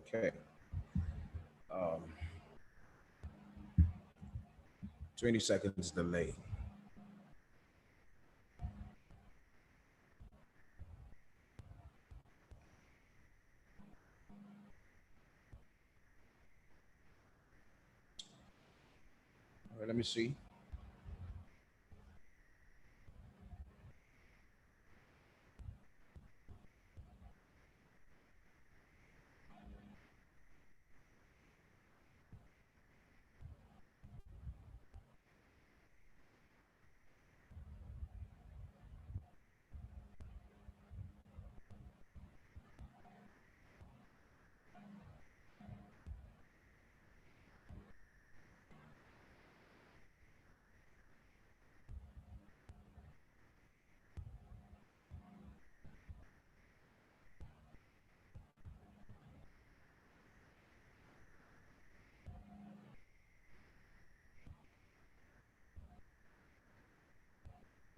Okay. Um, 20 seconds delay. All right, let me see.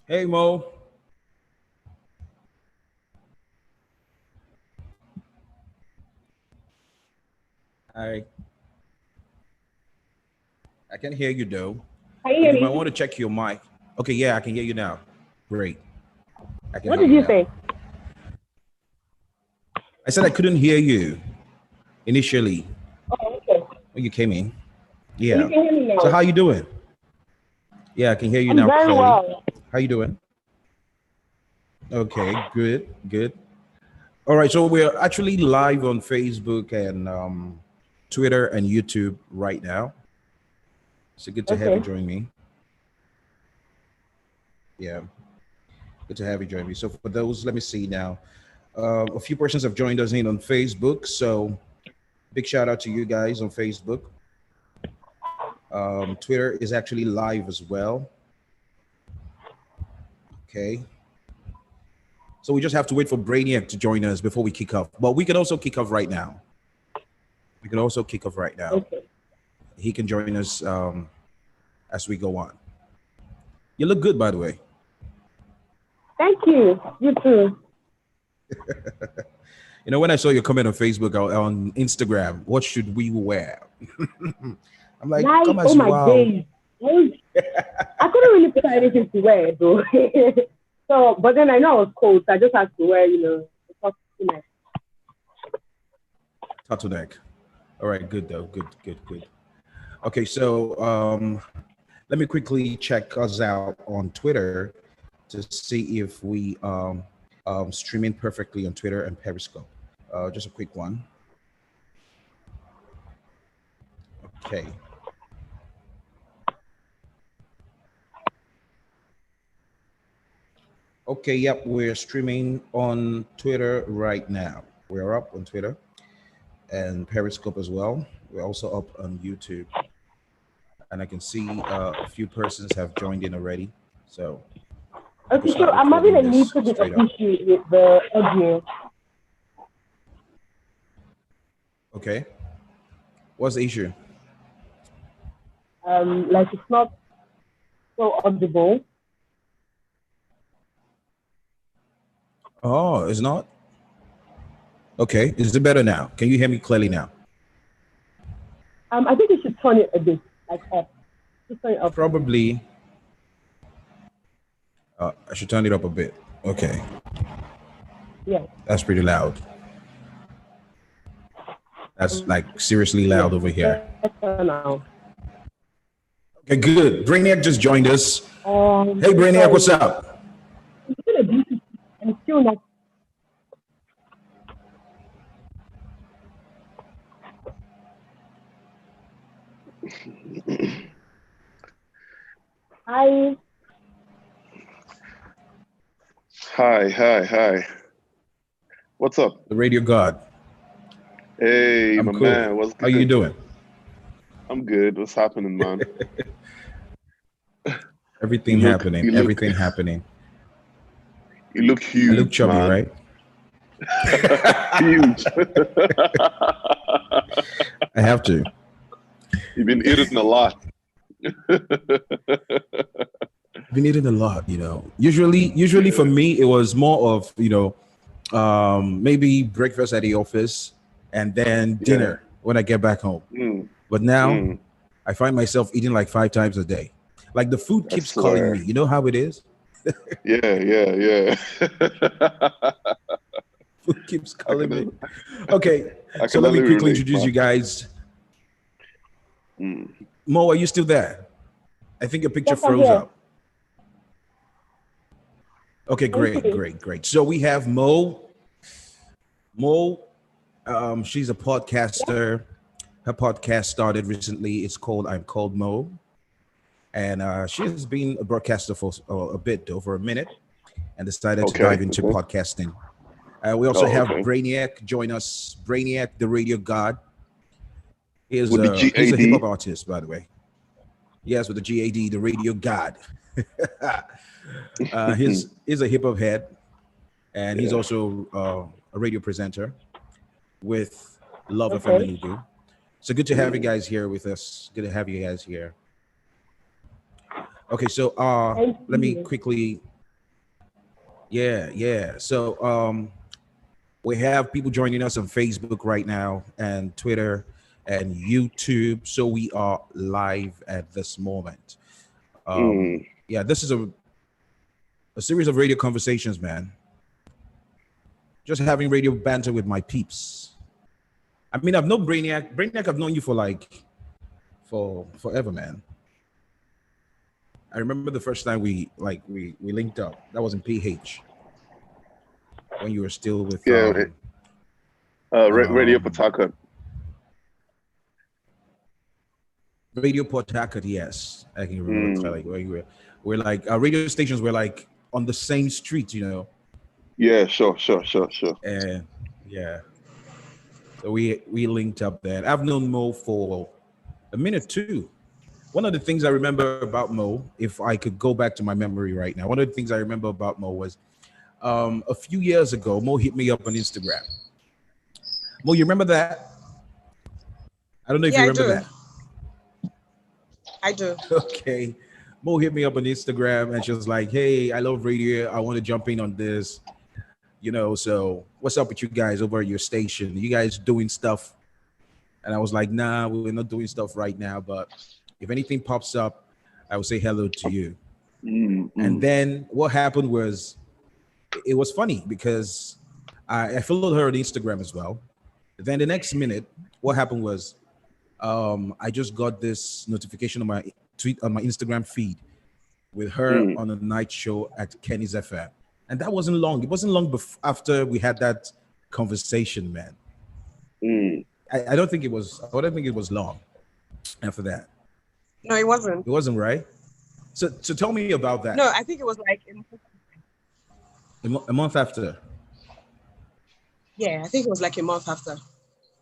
Hey, Mo. Hi. I can hear you though. Can you hear You might me? want to check your mic. Okay, yeah, I can hear you now. Great. I can What hear did you now. say? I said I couldn't hear you initially Oh, okay. when you came in. So you Yeah. can hear me So now. how you doing? Yeah, I can hear you I'm now very clearly. well. How you doing? Okay, good, good. All right, so we're actually live on Facebook and Twitter and YouTube right now. So good to have you Okay. join me. Yeah, good to have you join me. So for those, let me see now. A few persons have joined us in on Facebook. So big shout out to you guys on Facebook. Twitter is actually live as well. Okay. So we just have to wait for Brainiac to join us before we kick off. But we can also kick off right now. We can also kick off right now. Okay. He can join us as we go on. You look good, by the way. Thank you. You too. You know, when I saw your comment on Facebook on Instagram, what should we wear? I'm like, Nice. come Oh as you my are. days. I couldn't really put anything to wear though. So, but then I know I was cold, so I just had to wear, the costume. Turtleneck. All right, good though. Good, good, good. Okay, so let me quickly check us out on Twitter to see if we streaming perfectly on Twitter and Periscope. Just a quick one. Okay. Okay, yep, we're streaming on Twitter right now. We're up on Twitter and Periscope as well. We're also up on YouTube. And I can see a few persons have joined in already. So Okay, we'll so start I'm having recording a this little bit of straight up. issue with the audio. Okay. What's the issue? Like it's not so audible. Oh, it's not? Okay. Is it better now? Can you hear me clearly now? I think you should turn it a bit, like up. Just turn it up. Probably. I should turn it up a bit. Okay. Yeah. That's pretty loud. That's like seriously loud over here. Better now. Okay, good. Brainiac just joined us. Hey, Brainiac, Sorry. what's up? It's still a bit, and still not. Hi. Hi. What's up? The Radio God. Hey, I'm my cool. man. What's good? How you doing? I'm good. What's happening, man? Everything happening. Everything happening. You look huge, I look chubby, man. right? Huge. I have to. You've been eating a lot. Been eating a lot, you know. Usually for me, it was more of, maybe breakfast at the office and then Yeah. dinner when I get back home. But now Mm. I find myself eating like 5 times a day. Like the food I keeps calling swear. me. You know how it is? Yeah. Food keeps I calling me. can, Okay, I so can let me only quickly relate, introduce man. you guys. Mm. Mo, are you still there? I think your picture Yes, I'm froze here. up. Okay, Thank you. great. So we have Mo. Mo, she's a podcaster. Her podcast started recently. It's called I'm Called Mo. And she has been a broadcaster for a bit, over a minute, and decided to dive into Okay. podcasting. We also have Okay. Brainiac join us. Brainiac, the radio god. He's With the he's a hip hop GAD. artist, by the way. Yes, with the GAD, the radio god. He's a hip hop head, and he's Yeah. also a radio presenter with Love FM Okay. Enugu. So good to have you guys here with us. Good to have you guys here. Okay, so Thank let me you. quickly. Yeah. So we have people joining us on Facebook right now and Twitter and YouTube. So we are live at this moment. Mm. Yeah, this is a series of radio conversations, man. Just having radio banter with my peeps. I mean, I've known Brainiac. Brainiac, I've known you for forever, man. I remember the first time we linked up. That was in PH when you were still with Yeah. Radio um, Pawtucket. Radio Port Harcourt. Yes, I can remember clearly. Mm. Where you we're like our radio stations were like on the same street, you know. Yeah, sure. And yeah, so we linked up there. I've known Mo for a minute too. One of the things I remember about Mo, if I could go back to my memory right now, one of the things I remember about Mo was a few years ago, Mo hit me up on Instagram. Mo, you remember that? I don't know if Yeah, you I remember do. that. I do. Okay. Mo hit me up on Instagram and she was like, hey, I love radio. I want to jump in on this. You know, so what's up with you guys over at your station? You guys doing stuff? And I was like, nah, we're not doing stuff right now. But if anything pops up, I will say hello to you. And then what happened was, it was funny because I followed her on Instagram as well. Then the next minute, what happened was I just got this notification on my tweet on my Instagram feed with her on a night show at Kenny's FM. And that wasn't long. It wasn't long after we had that conversation, man. I don't think it was. I don't think it was long after that. No, it wasn't. It wasn't, right? So tell me about that. No, I think it was like A month after. I think it was like a month after.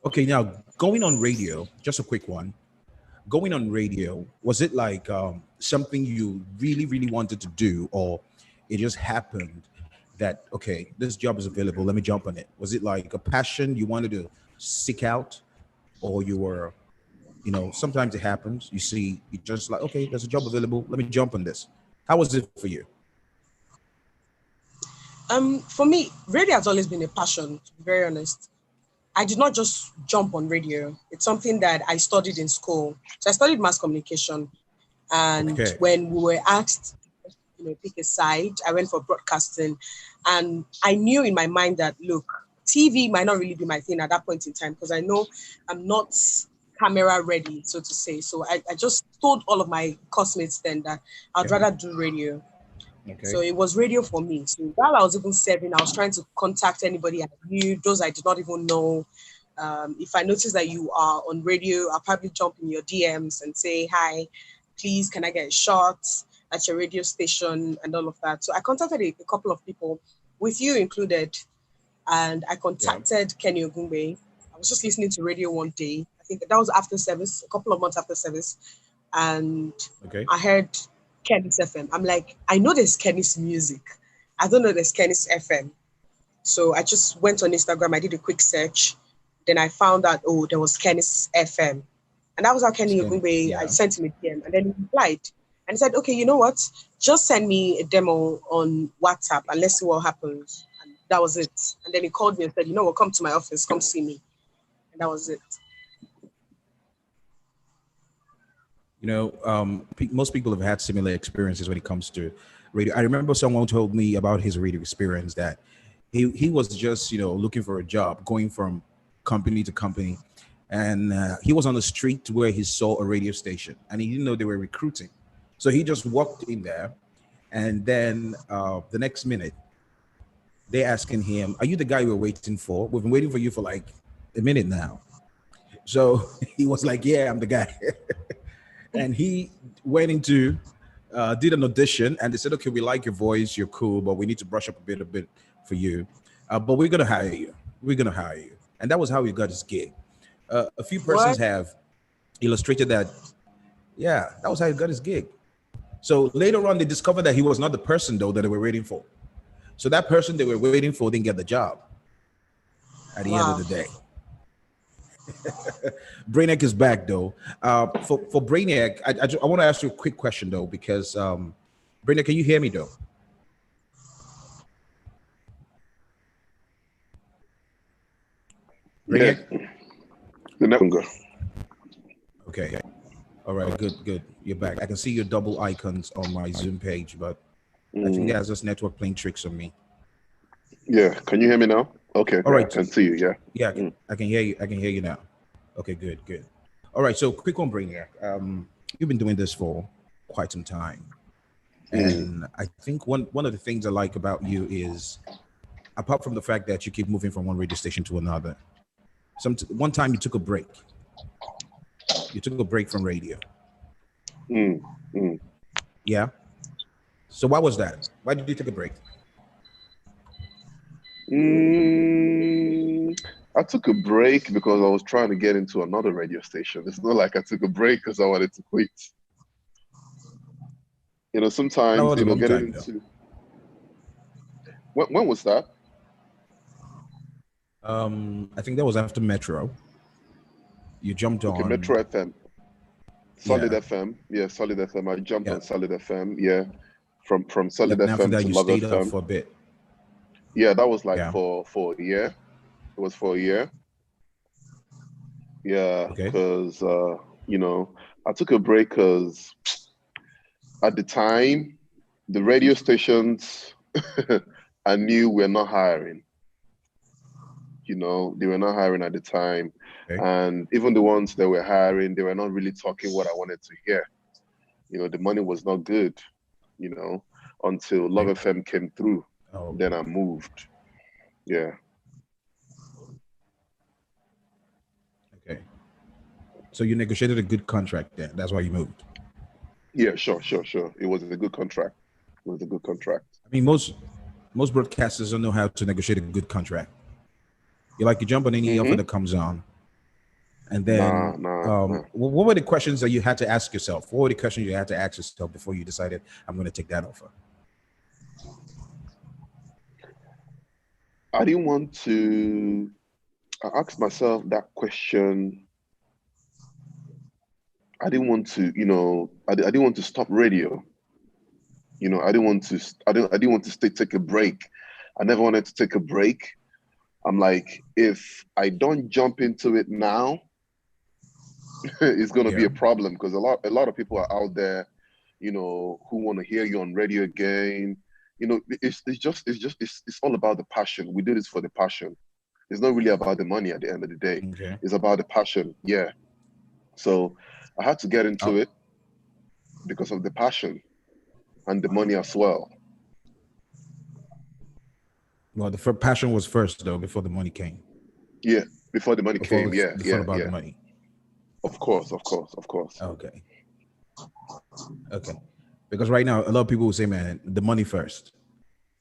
Okay, now going on radio, just a quick one. Going on radio, was it like something you really, really wanted to do, or it just happened that, okay, this job is available, let me jump on it? Was it like a passion you wanted to seek out, or you were, you know, sometimes it happens, you see, you just like, okay, there's a job available, let me jump on this. How was it for you? For me, radio has always been a passion, to be very honest. I did not just jump on radio. It's something that I studied in school. So I studied mass communication. And Okay. when we were asked, pick a side, I went for broadcasting. And I knew in my mind that, look, TV might not really be my thing at that point in time because I know I'm not camera ready, so to say. So I just told all of my classmates then that I'd rather do radio. Okay. So it was radio for me. So while I was even serving, I was trying to contact anybody I knew, those I did not even know. If I notice that you are on radio, I'll probably jump in your DMs and say, hi, please, can I get a shot at your radio station and all of that. So I contacted a couple of people, with you included, and I contacted Kenny Ogungbe. I was just listening to radio one day. I think that was after service, a couple of months after service. And I heard Kenny's FM. I'm like, I know there's Kenny's music. I don't know there's Kenny's FM. So I just went on Instagram. I did a quick search. Then I found out, oh, there was Kenny's FM. And that was how Kenny Ogungbe, I sent him a DM. And then he replied. And he said, okay, you know what? Just send me a demo on WhatsApp and let's see what happens. And that was it. And then he called me and said, you know what, come to my office, come see me. That was it. You know, most people have had similar experiences when it comes to radio. I remember someone told me about his radio experience that he was just, looking for a job, going from company to company. And he was on the street where he saw a radio station and he didn't know they were recruiting. So he just walked in there. And then the next minute, they're asking him, "Are you the guy we were waiting for? We've been waiting for you for like a minute now." So he was like, "Yeah, I'm the guy." And he went into, did an audition, and they said, "Okay, we like your voice, you're cool, but we need to brush up a bit for you. But we're gonna hire you. We're gonna hire you." And that was how he got his gig. A few persons have illustrated that. Yeah, that was how he got his gig. So later on, they discovered that he was not the person though that they were waiting for. So that person they were waiting for didn't get the job at the end of the day. Brainiac is back though. For Brainiac, I want to ask you a quick question though, because Brainiac, can you hear me though? Brainiac? Yeah. The network. Okay. All right. Good. You're back. I can see your double icons on my Zoom page, but I think that's just network playing tricks on me. Yeah. Can you hear me now? Okay. All right. I can see you. Yeah. Yeah. I can hear you. I can hear you now. Okay. Good. All right. So quick on Brainiac. You've been doing this for quite some time, and I think one of the things I like about you is, apart from the fact that you keep moving from one radio station to another, one time you took a break. You took a break from radio. Yeah. So why was that? Why did you take a break? I took a break because I was trying to get into another radio station. It's not like I took a break because I wanted to quit. Sometimes, getting into... When was that? I think that was after Metro. You jumped on Metro FM. Solid FM. Yeah, Solid FM. I jumped on Solid FM. Yeah. From Solid FM after that, to you Love stayed FM. up for a bit. Yeah, that was like for a year. It was for a year. Yeah, because I took a break because at the time the radio stations I knew were not hiring. They were not hiring at the time. Okay. And even the ones that were hiring, they were not really talking what I wanted to hear. The money was not good, until Love FM came through. Oh. Then I moved. Yeah. Okay. So you negotiated a good contract then. That's why you moved. Yeah, sure. It was a good contract. I mean, most broadcasters don't know how to negotiate a good contract. You jump on any offer that comes on. And then what were the questions that you had to ask yourself? What were the questions you had to ask yourself before you decided, I'm going to take that offer? I didn't want to... I asked myself that question. I didn't want to, I didn't want to stop radio. I didn't want to take a break. I never wanted to take a break. I'm like, if I don't jump into it now, it's going to be a problem, because a lot of people are out there, who want to hear you on radio again. It's all about the passion. We do this for the passion. It's not really about the money at the end of the day. Okay. It's about the passion. Yeah. So I had to get into it because of the passion and the money as well. Well, the passion was first though, before the money came. Yeah. Before the money came. Yeah. The money. Of course. Okay. Because right now, a lot of people will say, man, the money first.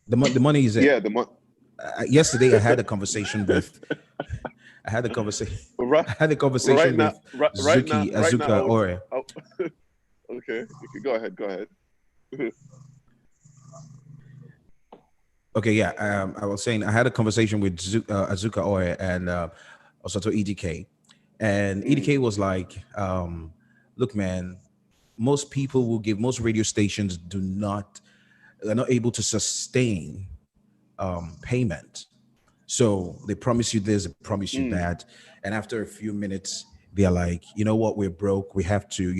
The money is it. Yeah, the money. Yesterday, I had a conversation with Azuka Ore. Okay, go ahead. Okay, yeah. I was saying I had a conversation with Azuka Ore and also to EDK. And EDK was like, look, man, most radio stations are not able to sustain payment So they promise you this, they promise you that, and after a few minutes, they're like, you know what, we're broke. You have to,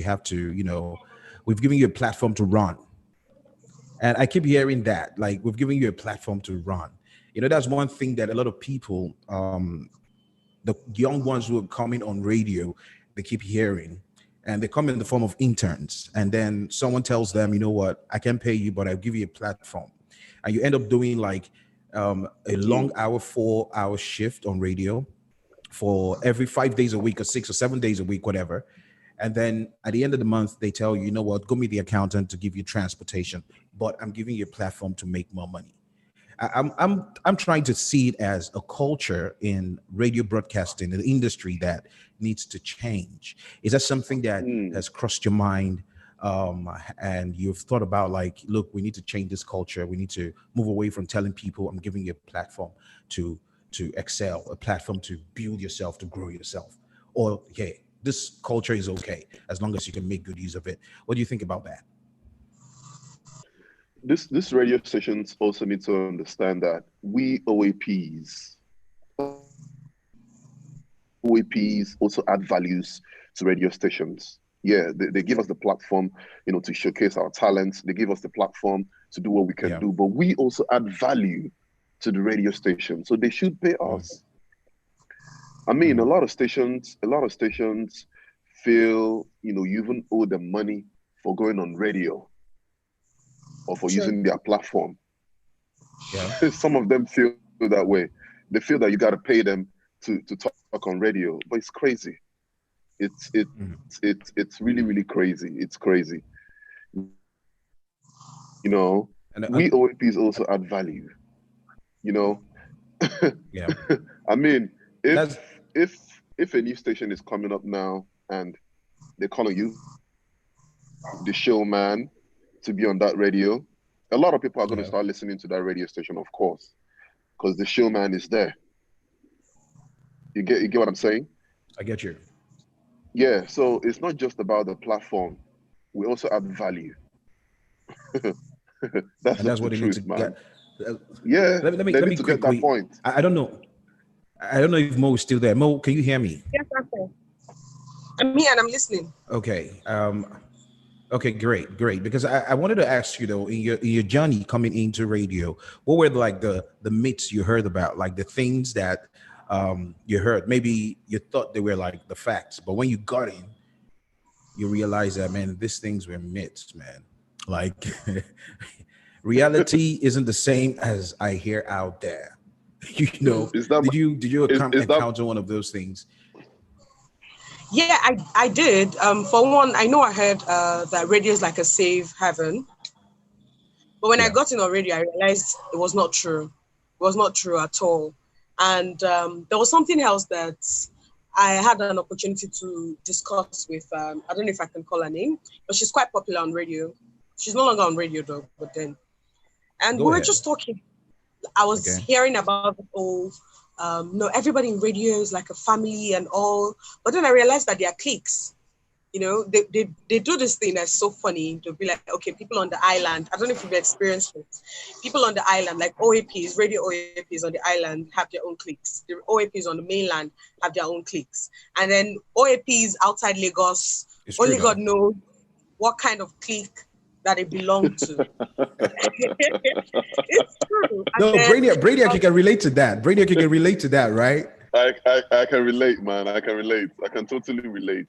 we've given you a platform to run. And I keep hearing that, like, we've given you a platform to run. That's one thing that a lot of people, the young ones who are coming on radio, they keep hearing, and they come in the form of interns. And then someone tells them, you know what, I can pay you, but I'll give you a platform. And you end up doing like a long hour, 4-hour shift on radio for every 5 days a week or 6 or 7 days a week, whatever. And then at the end of the month, they tell you, you know what, go meet the accountant to give you transportation, but I'm giving you a platform to make more money. I'm trying to see it as a culture in radio broadcasting, an industry that needs to change. Is that something that has crossed your mind? And you've thought about, like, look, we need to change this culture. We need to move away from telling people I'm giving you a platform to excel, a platform to build yourself, to grow yourself. Or, hey, this culture is okay as long as you can make good use of it. What do you think about that? This radio stations also need to understand that we OAPs also add values to radio stations. Yeah, they give us the platform, to showcase our talents. They give us the platform to do what we can do, but we also add value to the radio station, so they should pay us. I mean, a lot of stations feel, you even owe them money for going on radio or for using their platform. Yeah. Some of them feel that way. They feel that you got to pay them to talk on radio, but it's crazy. It's really, really crazy. It's crazy. And we OAPs also add value. Yeah. I mean, if a new station is coming up now and they're calling you the showman to be on that radio, a lot of people are going to start listening to that radio station, of course, because the showman is there. You get what I'm saying? I get you. Yeah, so it's not just about the platform. We also add value. That's what it needs to get. Yeah, let me quickly get that point. I don't know if Mo is still there. Mo, can you hear me? Yes, I'm here and I'm listening. Okay. Okay, great. Because I wanted to ask you though, in your journey coming into radio, what were like the myths you heard about, like the things that you heard? Maybe you thought they were like the facts, but when you got in, you realize that, man, these things were myths, man. Like reality isn't the same as I hear out there. Did you encounter one of those things? Yeah, I did. For one, I know I heard that radio is like a safe haven. But when I got in on radio, I realized it was not true. It was not true at all. And there was something else that I had an opportunity to discuss with, I don't know if I can call her name, but she's quite popular on radio. She's no longer on radio though, but then. And we were just talking. I was hearing about the whole, everybody in radio is like a family and all. But then I realized that they are cliques. They do this thing that's so funny. They'll be like, okay, people on the island. I don't know if you've experienced it. People on the island, like OAPs, radio OAPs on the island have their own cliques. The OAPs on the mainland have their own cliques. And then OAPs outside Lagos, only God knows what kind of clique that they belong to. It's true. No, Brainiac, you can relate to that. Brainiac, you can relate to that, right? I can relate, man. I can relate. I can totally relate.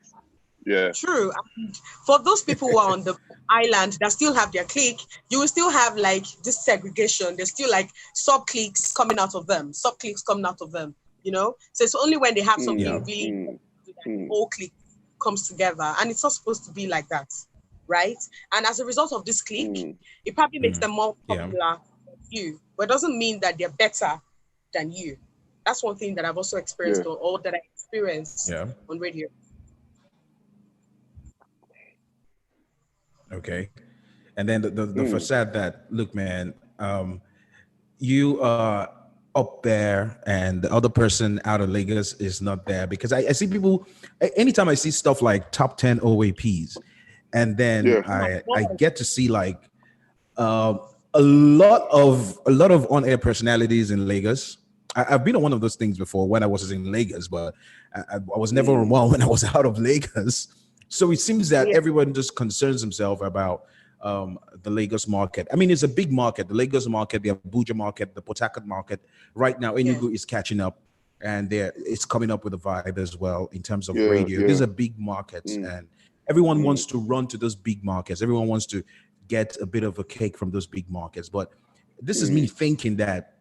Yeah. True. And for those people who are on the island that still have their clique, you will still have like this segregation. There's still like sub-cliques coming out of them. So it's only when they have something really the whole clique comes together. And it's not supposed to be like that. Right? And as a result of this clique, it probably makes them more popular than you. But it doesn't mean that they're better than you. That's one thing that I've also experienced or that I experienced on radio. Okay. And then the facade that, look, man, you are up there and the other person out of Lagos is not there. Because I see people, anytime I see stuff like top 10 OAPs, and then I get to see like a lot of on-air personalities in Lagos, I've been on one of those things before when I was in Lagos, but I was never on one when I was out of Lagos. So it seems that everyone just concerns himself about the Lagos market. I mean, it's a big market. The Lagos market, the Abuja market, the Port Harcourt market. Right now, Enugu is catching up, and it's coming up with a vibe as well in terms of radio. These are big markets, and everyone wants to run to those big markets. Everyone wants to get a bit of a cake from those big markets. But this is me thinking that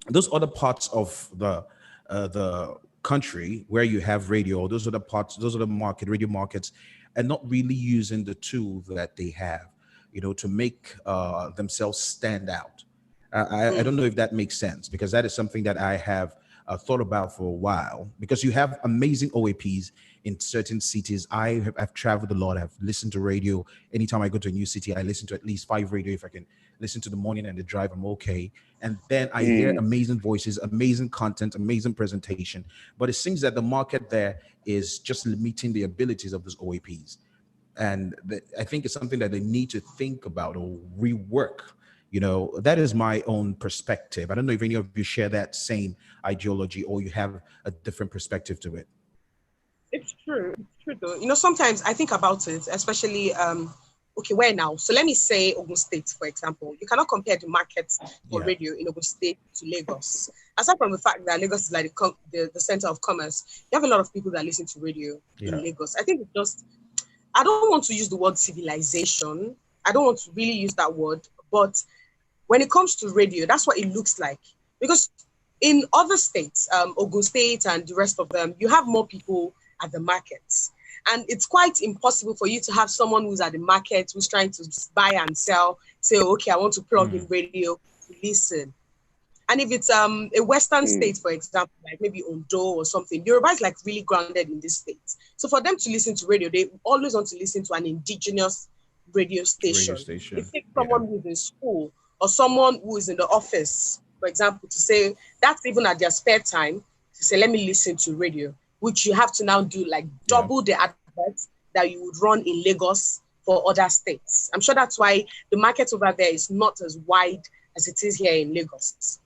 those other parts of the country where you have radio, those other parts, those other radio markets, are not really using the tool that they have, to make themselves stand out. I don't know if that makes sense, because that is something that I have thought about for a while, because you have amazing OAPs in certain cities. I've traveled a lot. I've listened to radio. Anytime I go to a new city, I listen to at least 5 radio. If I can listen to the morning and the drive, I'm okay. And then I hear amazing voices, amazing content, amazing presentation. But it seems that the market there is just limiting the abilities of those OAPs. And I think it's something that they need to think about or rework. That is my own perspective. I don't know if any of you share that same ideology or you have a different perspective to it. It's true. It's true, though. Sometimes I think about it, especially, where now? So let me say Ogun State, for example. You cannot compare the markets for radio in Ogun State to Lagos. Aside from the fact that Lagos is like the center of commerce, you have a lot of people that listen to radio in Lagos. I think I don't want to use the word civilization. I don't want to really use that word. But when it comes to radio, that's what it looks like. Because in other states, Ogun State and the rest of them, you have more people at the markets. And it's quite impossible for you to have someone who's at the market, who's trying to buy and sell, say, okay, I want to plug in radio to listen. And if it's a Western state, for example, like maybe Ondo or something, Yoruba is like really grounded in this state. So for them to listen to radio, they always want to listen to an indigenous radio station. If it's someone who's in school or someone who is in the office, for example, to say, that's even at their spare time, to say, let me listen to radio, which you have to now do like double the adverts that you would run in Lagos for other states. I'm sure that's why the market over there is not as wide as it is here in Lagos.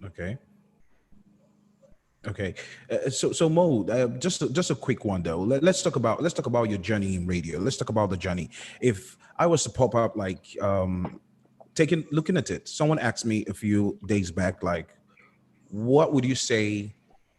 Okay. So Mo, just a quick one though. Let's talk about your journey in radio. Let's talk about the journey. If I was to pop up like looking at it, someone asked me a few days back, like, what would you say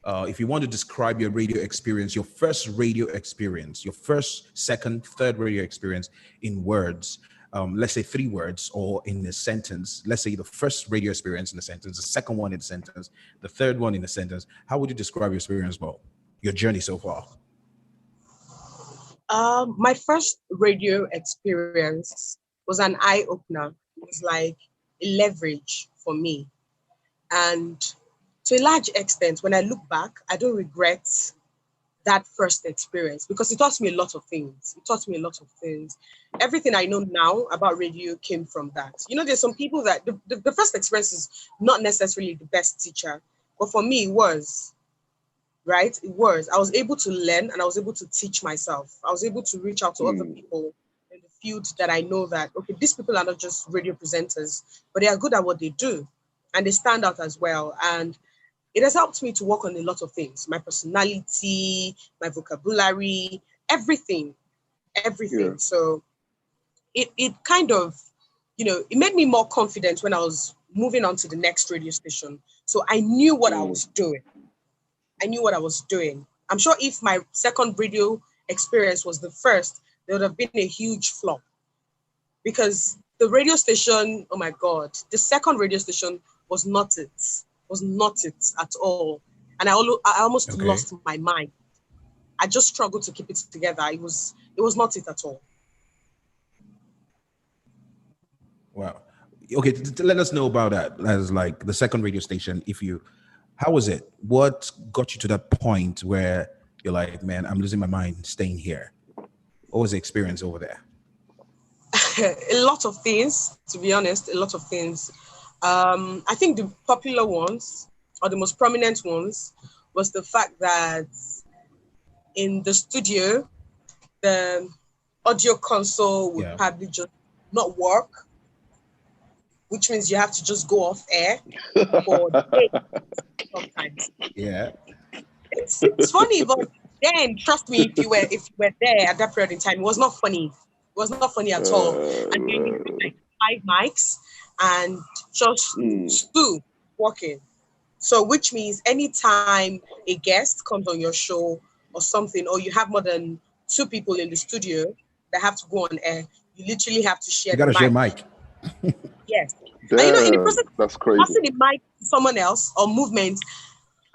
if you want to describe your radio experience, your first radio experience, your first, second, third radio experience in words? Let's say 3 words or in a sentence. Let's say the first radio experience in a sentence, the second one in a sentence, the third one in a sentence. How would you describe your experience, Mo? Your journey so far? My first radio experience was an eye-opener. It was like a leverage for me. And to a large extent, when I look back, I don't regret that first experience because it taught me a lot of things. Everything I know now about radio came from that. There's some people that the first experience is not necessarily the best teacher, but for me, it was, right? It was. I was able to learn and I was able to teach myself. I was able to reach out to other people in the field that I know that, okay, these people are not just radio presenters, but they are good at what they do and they stand out as well. And it has helped me to work on a lot of things, my personality, my vocabulary, everything. Yeah. So it kind of, it made me more confident when I was moving on to the next radio station. So I knew what I was doing. I'm sure if my second radio experience was the first, there would have been a huge flop because the radio station, oh my God, the second radio station was not it at all. And I almost lost my mind. I just struggled to keep it together. It was not it at all. Wow. Okay, let us know about that as like the second radio station. How was it? What got you to that point where you're like, man, I'm losing my mind staying here? What was the experience over there? A lot of things, to be honest, a lot of things. I think the popular ones or the most prominent ones was the fact that in the studio, the audio console would probably just not work. which means you have to just go off air for days sometimes. Yeah. It's funny, but then trust me, if you were there at that period in time, it was not funny. It was not funny at all. And then you had like 5 mics and just 2 working. So which means anytime a guest comes on your show or something, or you have more than 2 people in the studio that have to go on air, you literally have to share You gotta the share mic. mic. Yes. Damn, And in the process that's of crazy. passing the mic to someone else or movement,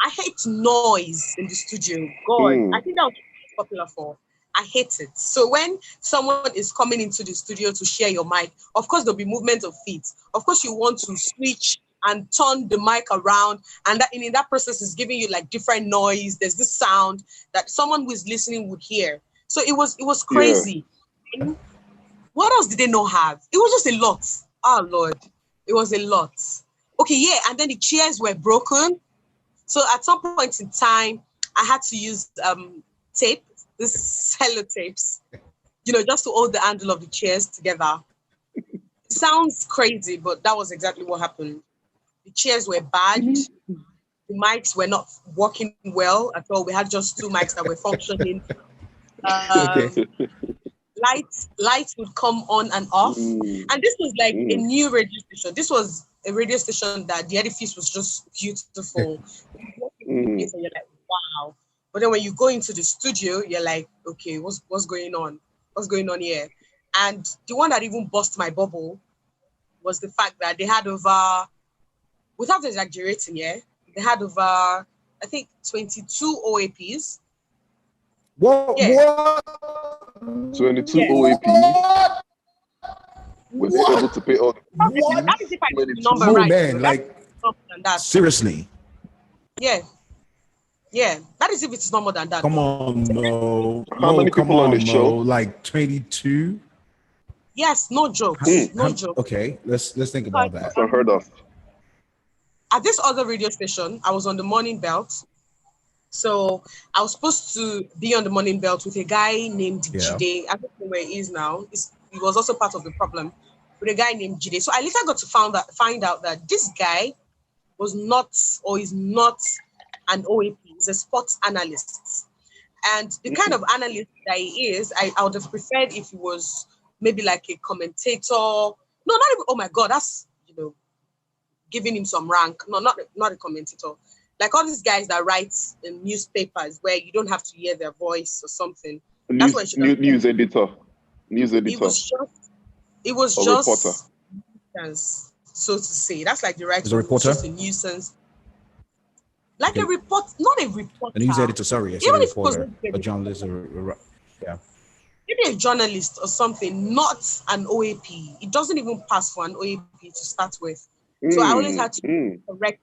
I hate noise in the studio. God, I think that was popular for. I hate it. So when someone is coming into the studio to share your mic, of course there'll be movement of feet. Of course you want to switch and turn the mic around, and that in that process is giving you like different noise. There's this sound that someone who is listening would hear. So it was crazy. And what else did they not have? It was just a lot. Oh Lord, it was a lot. Okay, yeah, and then the chairs were broken. So at some point in time, I had to use tape, this sellotapes, just to hold the handle of the chairs together. It sounds crazy, but that was exactly what happened. The chairs were bad. The mics were not working well at all. We had just 2 mics that were functioning. Lights would come on and off. And this was like a new radio station. This was a radio station that the edifice was just beautiful. And you're like, wow. But then when you go into the studio, you're like, okay, what's going on? What's going on here? And the one that even burst my bubble was the fact that they had over, without exaggerating, they had over, I think, 22 OAPs. What? Yeah. 22 OAPs. Were they able to pay all the What? That is if I get the 22? number Oh right. man, like seriously. Yeah, that is if it's not more than that. Come on, Mo. How many people on the show? Like 22. Yes, no joke. No joke. Okay, let's think about that. That's unheard of. At this other radio station, I was on the morning belt. So I was supposed to be on the morning belt with a guy named Jide. I don't know where he is now. He was also part of the problem with a guy named Jide. So I later got to find out that this guy was not, or is not, an OAP. He's a sports analyst. And the kind of analyst that he is, I would have preferred if he was maybe like a commentator. No, not even, oh my God, that's, giving him some rank. No, not a commentator. Like all these guys that write in newspapers where you don't have to hear their voice or something. That's what it should have been. News editor. It was just reporter. So to say. That's like the right. Is a reporter? Just a nuisance. Like a report, not a reporter. A news editor, sorry. I said Even a if it was reporter, a journalist, yeah. Maybe a journalist or something, not an OAP. It doesn't even pass for an OAP to start with. So I always had to correct.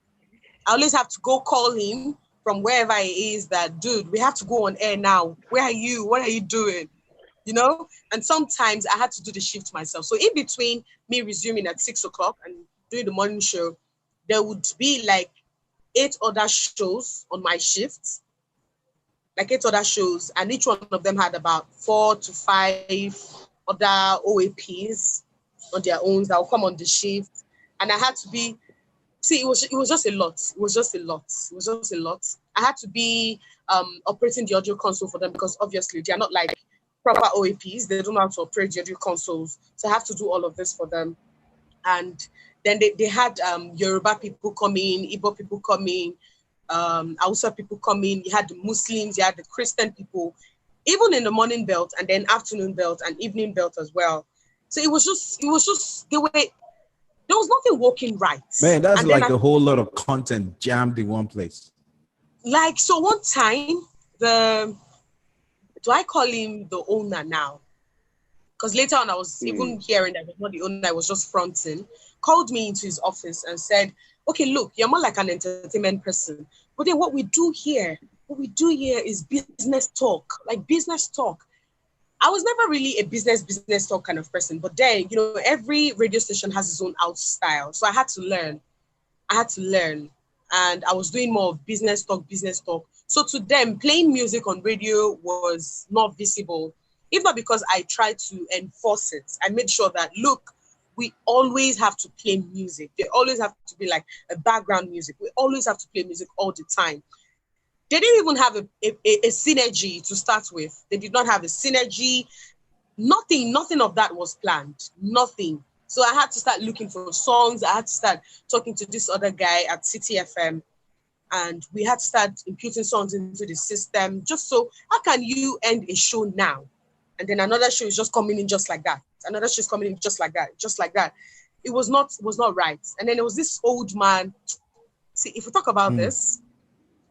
I always have to go call him from wherever he is that, dude, we have to go on air now. Where are you? What are you doing? And sometimes I had to do the shift myself. So in between me resuming at 6:00 and doing the morning show, there would be like 8 other shows on my shift, like 8 other shows. And each one of them had about 4 to 5 other OAPs on their own that will come on the shift. And I had to be, it was just a lot. It was just a lot. I had to be operating the audio console for them because obviously they are not like proper OAPs. They don't know how to operate the audio consoles. So I have to do all of this for them. And then they had Yoruba people coming, Igbo people coming, Hausa people coming. You had the Muslims, you had the Christian people, even in the morning belt and then afternoon belt and evening belt as well. So it was just there was nothing working right. Man, that's like a whole lot of content jammed in one place. Like, so one time, do I call him the owner now? Because later on, I was even hearing that he was not the owner, I was just fronting, called me into his office and said, okay, look, you're more like an entertainment person. But then what we do here is business talk, like business talk. I was never really a business talk kind of person, but then, every radio station has its own out style. So I had to learn. And I was doing more of business talk. So to them, playing music on radio was not visible, if not because I tried to enforce it. I made sure that, look, we always have to play music. They always have to be like a background music. We always have to play music all the time. They didn't even have a synergy to start with. They did not have a synergy. Nothing of that was planned. Nothing. So I had to start looking for songs. I had to start talking to this other guy at City FM. And we had to start imputing songs into the system. Just so, how can you end a show now? And then another show is just coming in just like that. Another show is coming in just like that, just like that. It was not right. And then there was this old man. See, if we talk about this,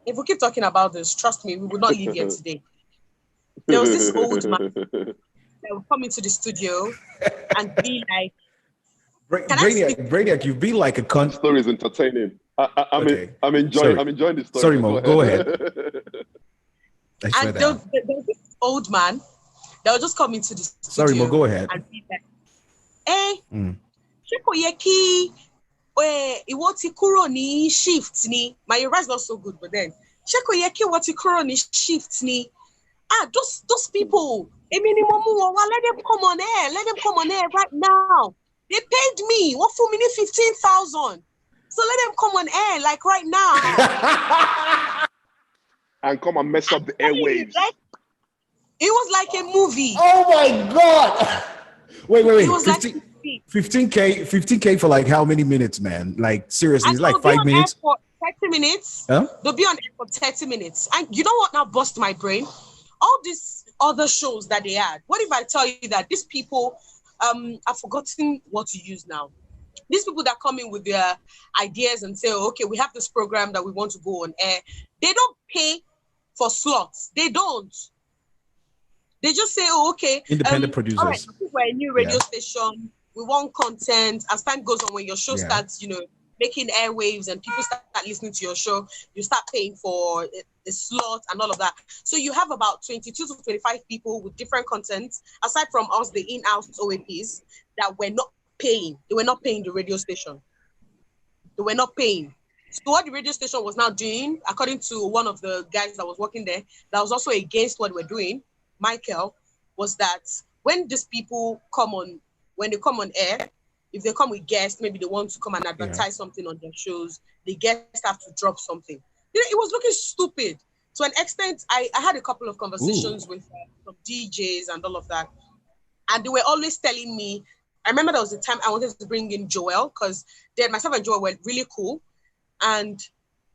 if we keep talking about this, trust me, we would not leave here today. There was this old man that would come into the studio and be like, Brainiac, you've been like a cunt. Story is entertaining. I'm enjoying the story. Sorry, Mo, go ahead. And there was this old man that would just come into the studio. Sorry, Mo, go ahead. And be like, ṣé kò yẹ kí ìwọ ti kúrò ní shift ni? My Yoruba is not so good, but then ṣé kò yẹ kí ìwọ ti kúrò ní shift ni? Those people, let them come on air. Let them come on air right now. They paid me. What for me? 15,000. So let them come on air like right now. And come and mess up the airwaves. It was like a movie. Oh my God. Wait. It was 15K for like how many minutes, man? Like seriously, it's like 5 minutes. For 30 minutes. Huh? They'll be on air for 30 minutes. And you know what now bust my brain? All these other shows that they had. What if I tell you that these people, I've forgotten what to use now. These people that come in with their ideas and say, oh, okay, we have this program that we want to go on air. They don't pay for slots. They don't. They just say, oh, okay. Independent producers. All right, we're a new radio station. We want content. As time goes on, when your show starts, making airwaves and people start listening to your show, you start paying for the slot and all of that. So you have about 22 to 25 people with different content, aside from us, the in-house OAPs, that were not paying. They were not paying the radio station. They were not paying. So what the radio station was now doing, according to one of the guys that was working there, that was also against what we're doing, Michael, was that when these people when they come on air, if they come with guests, maybe they want to come and advertise something on their shows, the guests have to drop something. It was looking stupid. To an extent, I had a couple of conversations with some DJs and all of that. And they were always telling me, I remember there was a time I wanted to bring in Joel, because myself and Joel were really cool. And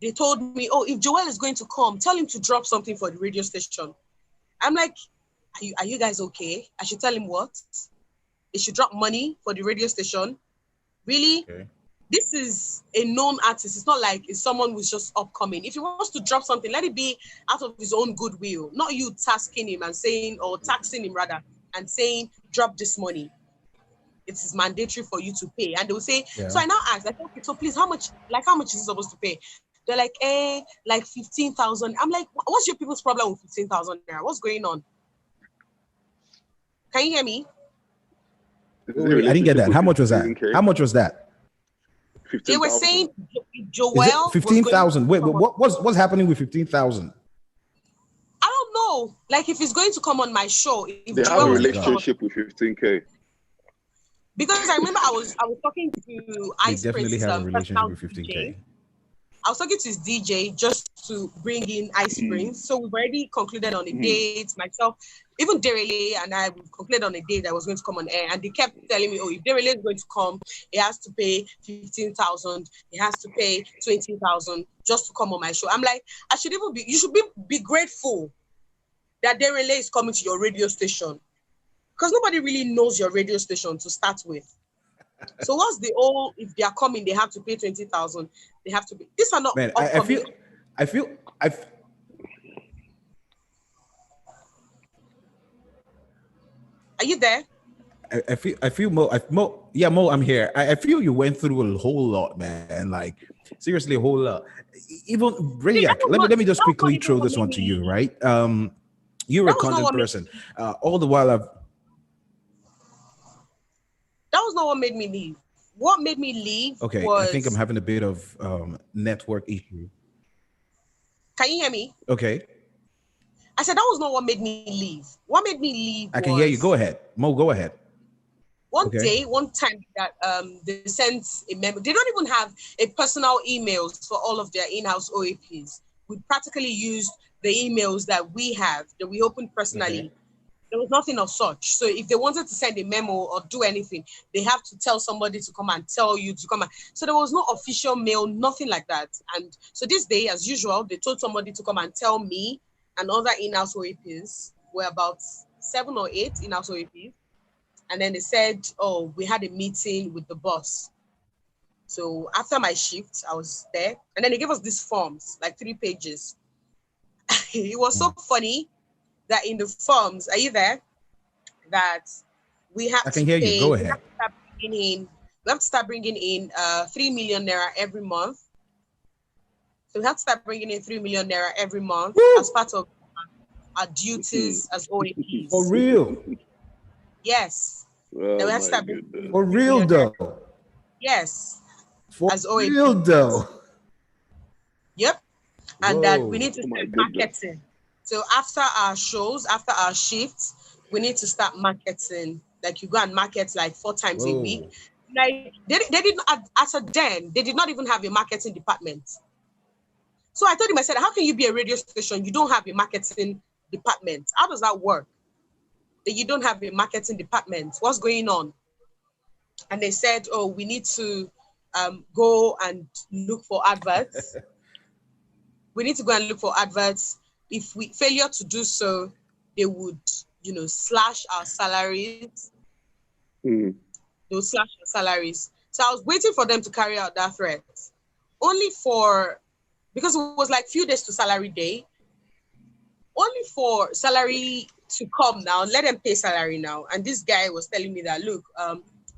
they told me, oh, if Joel is going to come, tell him to drop something for the radio station. I'm like, are you guys okay? I should tell him what? They should drop money for the radio station. Really? Okay. This is a known artist. It's not like it's someone who's just upcoming. If he wants to drop something, let it be out of his own goodwill, not you taxing him and saying, and saying, drop this money. It is mandatory for you to pay. And they will say, so I now ask, okay, so please, how much is he supposed to pay? They're like, like 15,000. I'm like, what's your people's problem with 15,000 naira? What's going on? Can you hear me? I didn't get that. How much was that? How much was that? 15, they were saying Joel 15,000. Wait, what's happening with 15,000? I don't know. Like if he's going to come on my show, if they Joel have a relationship with 15K. Because I remember I was talking to Ice They definitely Prince, have a relationship with 15K. DJ. I was talking to his DJ just to bring in Ice Prince. So we've already concluded on a date. Myself, even Derele and I, we concluded on a date that was going to come on air. And they kept telling me, oh, if Derele is going to come, he has to pay 15,000. He has to pay 20,000 just to come on my show. I'm like, you should be grateful that Derele is coming to your radio station. Because nobody really knows your radio station to start with. So what's if they are coming, they have to pay 20,000. They have to be. These are not. Man, I feel. Are you there? I feel Mo, I'm here. I feel you went through a whole lot, man. Like seriously, a whole lot. Even Brainiac. Let me just quickly throw this one to you, right? You're a content person. All the while that was not what made me leave. What made me leave I think I'm having a bit of network issue. Can you hear me? Okay. I said that was not what made me leave. What made me leave I can hear you. Go ahead. Mo, go ahead. One time that they sent a memo. They don't even have a personal emails for all of their in-house OAPs. We practically used the emails that we have, that we opened personally. Okay. There was nothing of such. So if they wanted to send a memo or do anything, they have to tell somebody to come and tell you to come. So there was no official mail, nothing like that. And so this day, as usual, they told somebody to come and tell me and other in-house OAPs. We're about 7 or 8 in-house OAPs. And then they said, oh, we had a meeting with the boss. So after my shift, I was there. And then they gave us these forms, like 3 pages. It was so funny that in the forms, are you there? That we have I can hear you. Go ahead. We have to start bringing in 3 million naira every month. So we have to start bringing in 3 million naira every month as part of our duties as OAPs. For real? Yes. Oh, Then we have to my start goodness. For real though? Yes. For As OAPs. real though? Yep. And that we Whoa. need to Oh, my start goodness. marketing. So after our shows, after our shifts, we need to start marketing. Like you go and market like 4 times a week. Whoa. Like they did not, as a then, they did not even have a marketing department. So I told him, I said, how can you be a radio station? You don't have a marketing department. How does that work? That you don't have a marketing department. What's going on? And they said, oh, we need to go and look for adverts. We need to go and look for adverts. If we failure to do so, they would, slash our salaries. Mm. They would slash our salaries. So I was waiting for them to carry out that threat. Because it was like few days to salary day, only for salary to come now, let them pay salary now. And this guy was telling me that, look,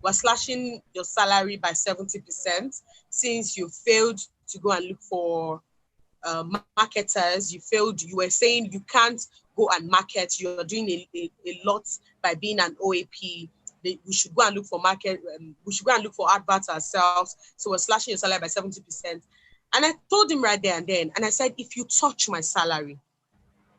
we're slashing your salary by 70% since you failed to go and look for marketers. You were saying you can't go and market. You're doing a lot by being an OAP. We should go and look for we should go and look for adverts ourselves. So we're slashing your salary by 70%. And I told him right there and then, and I said, if you touch my salary,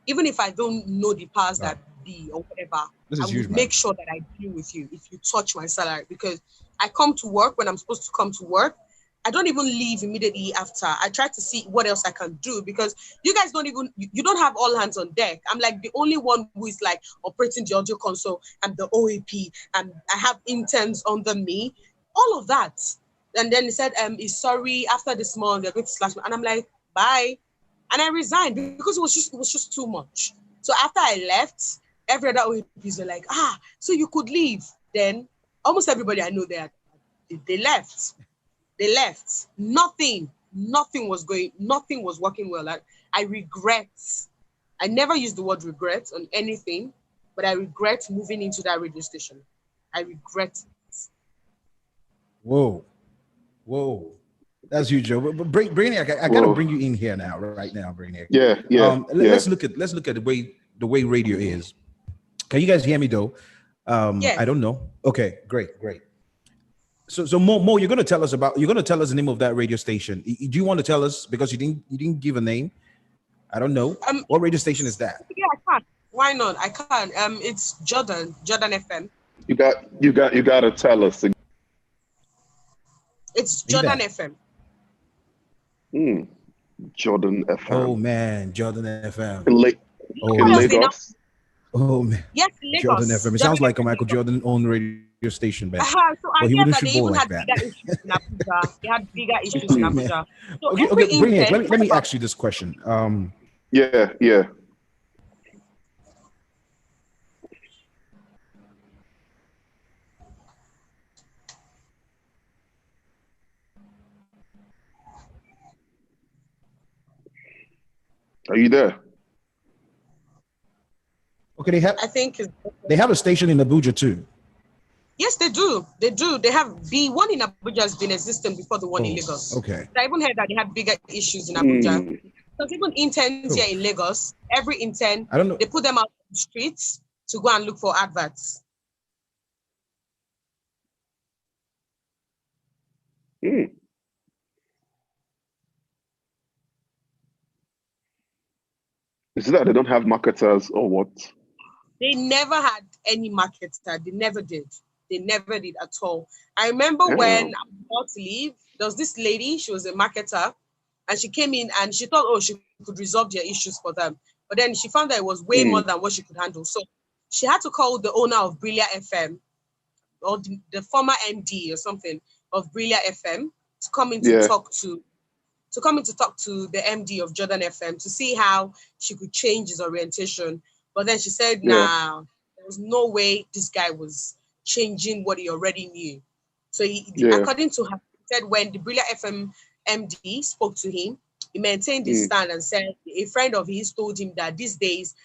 even if I don't know the powers that be or whatever, I will make sure that I deal with you if you touch my salary. Because I come to work when I'm supposed to come to work. I don't even leave immediately after. I try to see what else I can do because you guys you don't have all hands on deck. I'm like the only one who is like operating the audio console. I'm the OAP and I have interns under me, all of that. And then he said, he's sorry, after this month, they're going to slash me. And I'm like, bye. And I resigned because it was just too much. So after I left, every other OAPs were like, so you could leave. Then almost everybody I know there, they left. They left. Nothing was working well. I regret. I never used the word regret on anything, but I regret moving into that radio station. I regret it. Whoa. That's you, Joe. But Brainiac, I gotta bring you in here now, right now, Brainiac. Yeah. Let's look at the way radio is. Can you guys hear me though? Yes. I don't know. Okay, great. So Mo, you're gonna tell us the name of that radio station. Do you want to tell us, because you didn't give a name? I don't know. What radio station is that? Yeah, I can. Why not? I can. It's Jordan FM. You got to tell us. It's Jordan FM. Jordan FM. Oh man, Jordan FM. In Lagos. Oh man. Yes, Lagos. Jordan FM. It sounds like a Michael Jordan owned radio station, man. So I he hear wouldn't that they shoot ball even like had that. bigger issues in Abuja. They had bigger issues in Abuja. So Okay, Brainiac, let me ask you this question. Yeah. Are you there? Okay, they have a station in Abuja too. Yes, they do. They have the one in Abuja has been existing before the one in Lagos. Okay. I even heard that they had bigger issues in Abuja. Because even interns here in Lagos, every intern, they put them out on the streets to go and look for adverts. Is it that they don't have marketers or what? They never had any marketer. They never did. They never did at all. I remember when I was about to leave, there was this lady, she was a marketer, and she came in and she thought, oh, she could resolve their issues for them. But then she found that it was way more than what she could handle. So she had to call the owner of Brillia FM, or the former MD or something of Brillia FM, to come in to talk to the MD of Jordan FM to see how she could change his orientation. But then she said, nah, there was no way this guy was changing what he already knew. So according to her, he said when the Brillia FM MD spoke to him, he maintained his stand and said a friend of his told him that these days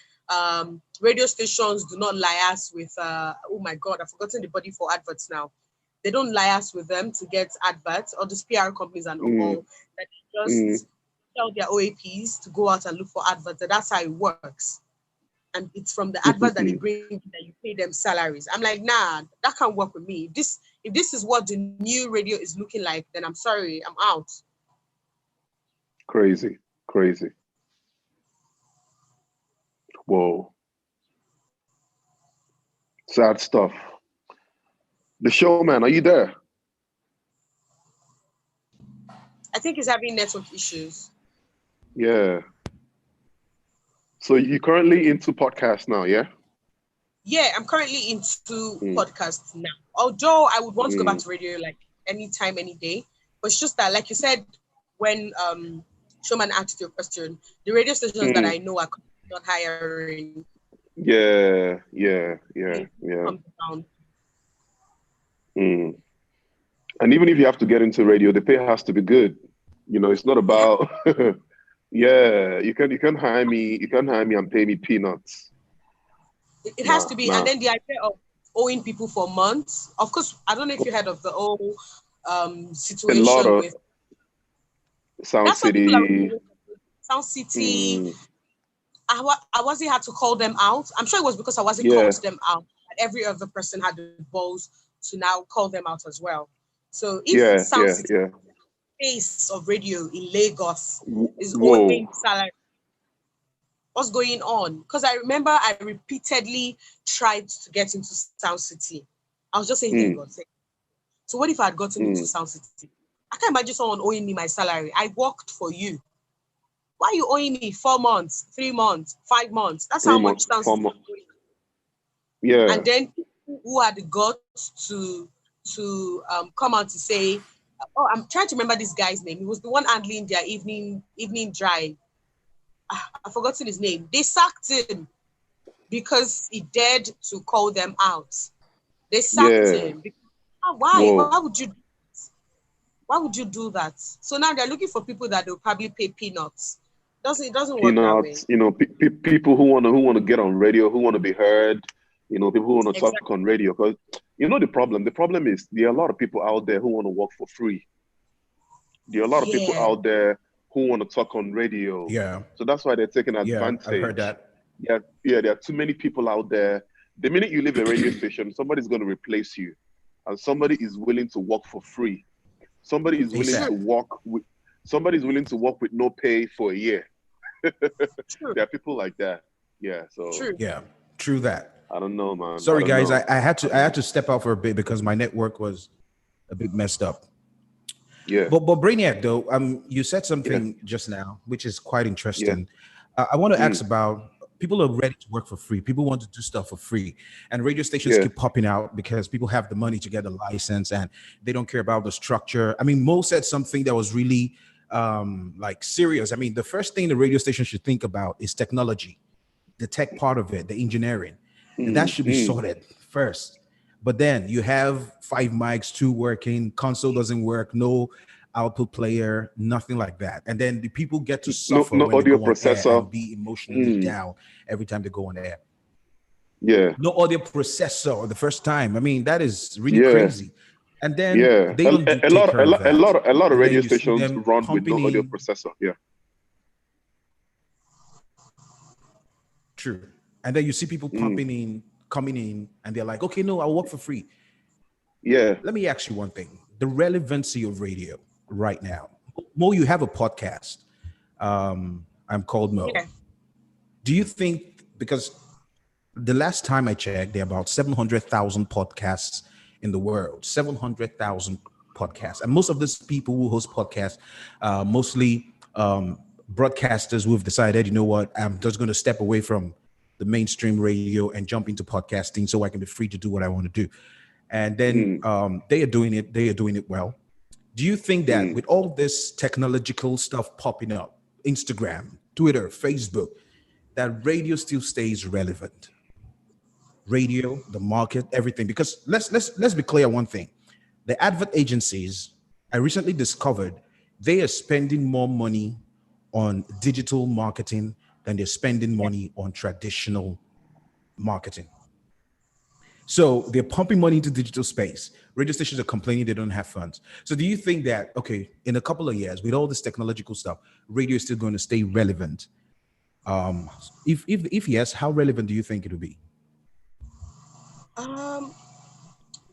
radio stations do not liaise with oh my God, I've forgotten the body for adverts now. They don't liaise with them to get adverts, or these PR companies and all. That they just tell their OAPs to go out and look for adverts. That's how it works. And it's from the advert that they bring that you pay them salaries. I'm like, nah, that can't work with me. If this is what the new radio is looking like, then I'm sorry, I'm out. Crazy. Whoa. Sad stuff. The Showman, are you there? I think he's having network issues. Yeah. So you're currently into podcasts now, yeah? Yeah, I'm currently into podcasts now. Although I would want to go back to radio like anytime, any day. But it's just that, like you said, when Showman asked your question, the radio stations that I know are not hiring. Yeah. And even if you have to get into radio, the pay has to be good. You know, it's not about you can hire me and pay me peanuts. It has to be, and then the idea of owing people for months. Of course, I don't know if you heard of the whole situation with Sound City. Awazi had to call them out. I'm sure it was because Awazi called them out. And every other person had the balls to now call them out as well. So if Sound City, the face of radio in Lagos, is owing salary, what's going on? Because I remember I repeatedly tried to get into Sound City. I was just saying, Lagos. So what if I had gotten into Sound City? I can't imagine someone owing me my salary. I worked for you. Why are you owing me 4 months, 3 months, 5 months? That's how much Sound City is owing. Yeah. And then people who had the guts to come out to say, oh, I'm trying to remember this guy's name. He was the one handling their evening drive. I've forgotten his name. They sacked him because he dared to call them out. They sacked him. Why? Why would you do that? So now they're looking for people that they'll probably pay peanuts. It doesn't work that way. You know, people who want to get on radio, who want to be heard. You know, people who want to talk on radio. Because you know the problem. The problem is there are a lot of people out there who want to work for free. There are a lot of people out there who want to talk on radio. Yeah. So that's why they're taking advantage. I've heard that. Yeah, there are too many people out there. The minute you leave a radio station, somebody's going to replace you, and somebody is willing to work for free. Somebody is willing to work with no pay for a year. There are people like that. Yeah. So true that. I don't know, man. Sorry, guys. I had to step out for a bit because my network was a bit messed up. Yeah. But Brainiac, though, you said something just now, which is quite interesting. Yeah. I want to ask about people are ready to work for free. People want to do stuff for free, and radio stations keep popping out because people have the money to get a license and they don't care about the structure. I mean, Mo said something that was really like serious. I mean, the first thing the radio station should think about is technology, the tech part of it, the engineering, and that should be sorted first. But then you have 5 mics, 2 working, console doesn't work, no output player, nothing like that. And then the people get to suffer no when audio they go processor. on air and be emotionally down every time they go on air. Yeah. No audio processor the first time. I mean, that is really crazy. And then they don't a lot of radio stations run with no audio processor. Yeah. True. And then you see people coming in, and they're like, okay, no, I'll work for free. Yeah. Let me ask you one thing. The relevancy of radio right now. Mo, you have a podcast. I'm called Mo. Yeah. Do you think, because the last time I checked, there are about 700,000 podcasts in the world, 700,000 podcasts. And most of these people who host podcasts, mostly broadcasters who've decided, you know what, I'm just going to step away from the mainstream radio and jump into podcasting so I can be free to do what I want to do. And then they are doing it. They are doing it well. Do you think that with all this technological stuff popping up, Instagram, Twitter, Facebook, that radio still stays relevant? Radio, the market, everything. Because let's be clear on one thing. The advert agencies, I recently discovered, they are spending more money on digital marketing than they're spending money on traditional marketing. So they're pumping money into digital space. Radio stations are complaining they don't have funds. So do you think that, okay, in a couple of years, with all this technological stuff, radio is still going to stay relevant? If yes, how relevant do you think it will be?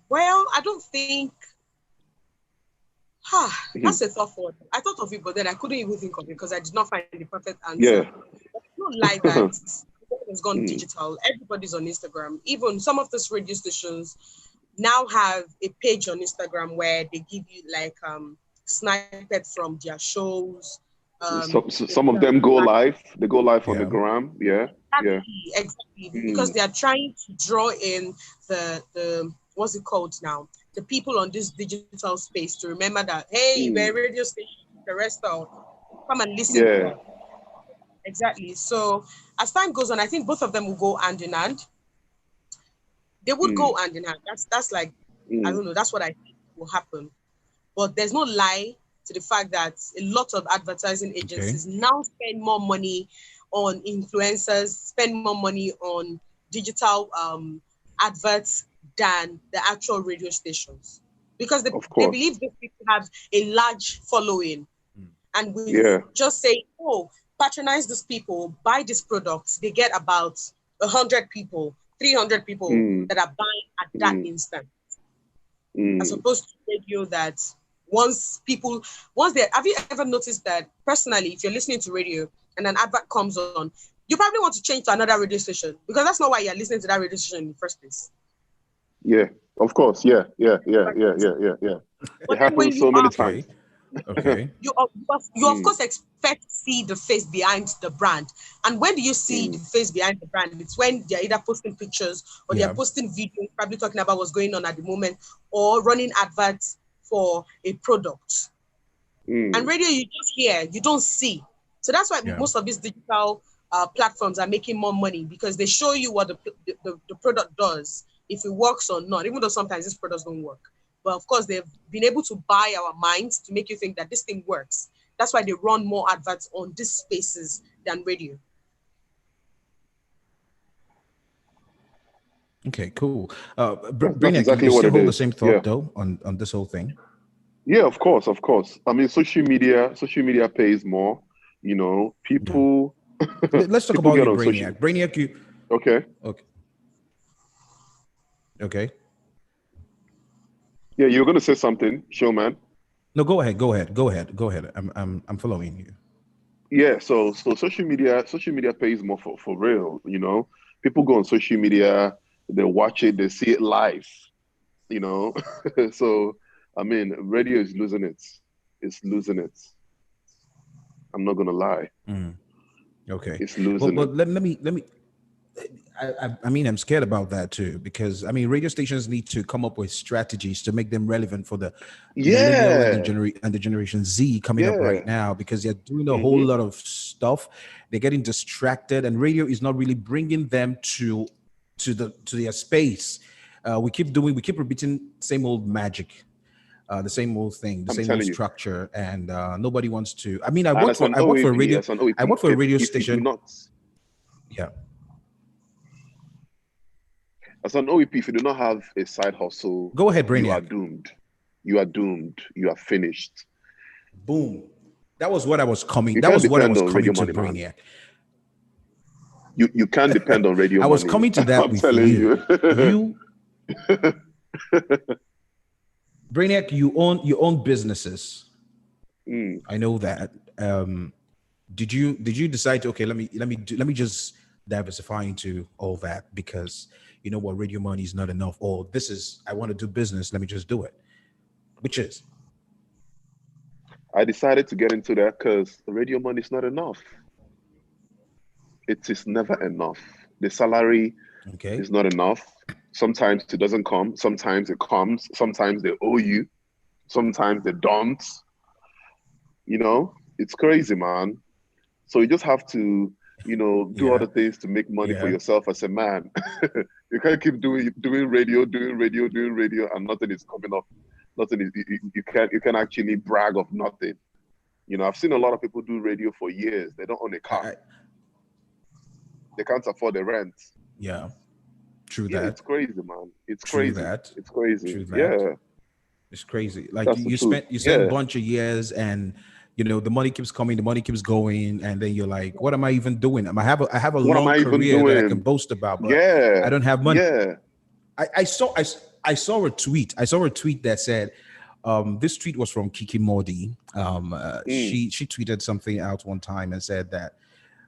Well, I don't think. That's a tough one. I thought of it, but then I couldn't even think of it because I did not find the perfect answer. Yeah. It's not like that. It's gone digital. Everybody's on Instagram. Even some of these radio stations now have a page on Instagram where they give you like snippets from their shows. Some of them go live. They go live on the gram. Yeah. Exactly. Because they are trying to draw in the what's it called now? The people on this digital space to remember that, hey, we're a radio station, the rest of come and listen. Yeah. Exactly. So as time goes on, I think both of them will go hand in hand. They would go hand in hand. That's like, I don't know, that's what I think will happen. But there's no lie to the fact that a lot of advertising agencies now spend more money on influencers, spend more money on digital adverts than the actual radio stations. Because they believe these people have a large following. And we just say, oh, patronize these people, buy these products. They get about 100 people, 300 people that are buying at that instant. As opposed to radio that have you ever noticed that personally, if you're listening to radio and an advert comes on, you probably want to change to another radio station because that's not why you're listening to that radio station in the first place. Yeah, of course. Yeah. It happens so many times. Okay. You of course expect to see the face behind the brand. And when do you see the face behind the brand? It's when they're either posting pictures or they're posting videos, probably talking about what's going on at the moment, or running adverts for a product. And radio, you just hear, you don't see. So that's why most of these digital platforms are making more money because they show you what the product does, if it works or not, even though sometimes these products don't work. But of course, they've been able to buy our minds to make you think that this thing works. That's why they run more adverts on these spaces than radio. Okay, cool. That's Brainiac, exactly you what still it hold the is. same thought though on this whole thing? Yeah, of course. I mean, social media pays more. You know, people. Let's talk people about get you, on Brainiac. Brainiac, you. Okay. Yeah, you're gonna say something, Showman. No, go ahead. I'm following you. Yeah, so social media pays more for real. You know, people go on social media, they watch it, they see it live. You know, so I mean, radio is losing it. It's losing it. I'm not gonna lie. Okay, it's losing but it. let me. I mean, I'm scared about that too because I mean, radio stations need to come up with strategies to make them relevant for the millennial and the Generation Z coming up right now because they're doing a whole lot of stuff. They're getting distracted, and radio is not really bringing them to their space. We keep repeating same old magic. The same old thing, the same old structure, and nobody wants to. I mean, I work for a radio. I work for a radio station. As an OEP, if you do not have a side hustle, go ahead, Brainiac. You are doomed. You are doomed. You are finished. Boom. That was what I was coming. That was what I was coming to, Brainiac. You can't depend on radio. I was coming to that with you. Brainiac, you own businesses. I know that. Did you decide to let me just diversify into all that because you know what, radio money is not enough, or this is, I want to do business, let me just do it? Which is? I decided to get into that because the radio money is not enough. It is never enough. The salary Okay. is not enough. Sometimes it doesn't come. Sometimes it comes. Sometimes they owe you. Sometimes they don't. You know, it's crazy, man. So you just have to, do Yeah. other things to make money for Yeah. yourself as a man. You can't keep doing radio, and nothing is coming up. Nothing is you can actually brag of nothing. I've seen a lot of people do radio for years. They don't own a car. They can't afford the rent. Yeah. True Yeah, that. it's crazy, man. It's True crazy. that. It's crazy. True that. Yeah, It's crazy. Like that's the you truth. spent a Yeah. bunch of years, and the money keeps coming, the money keeps going, and then you're like, what am I even doing? I have a What am long I even career that I can doing? boast about, but I Yeah. don't have money. Yeah. I saw a tweet. I saw a tweet that said, this tweet was from Kiki Modi. She tweeted something out one time and said that,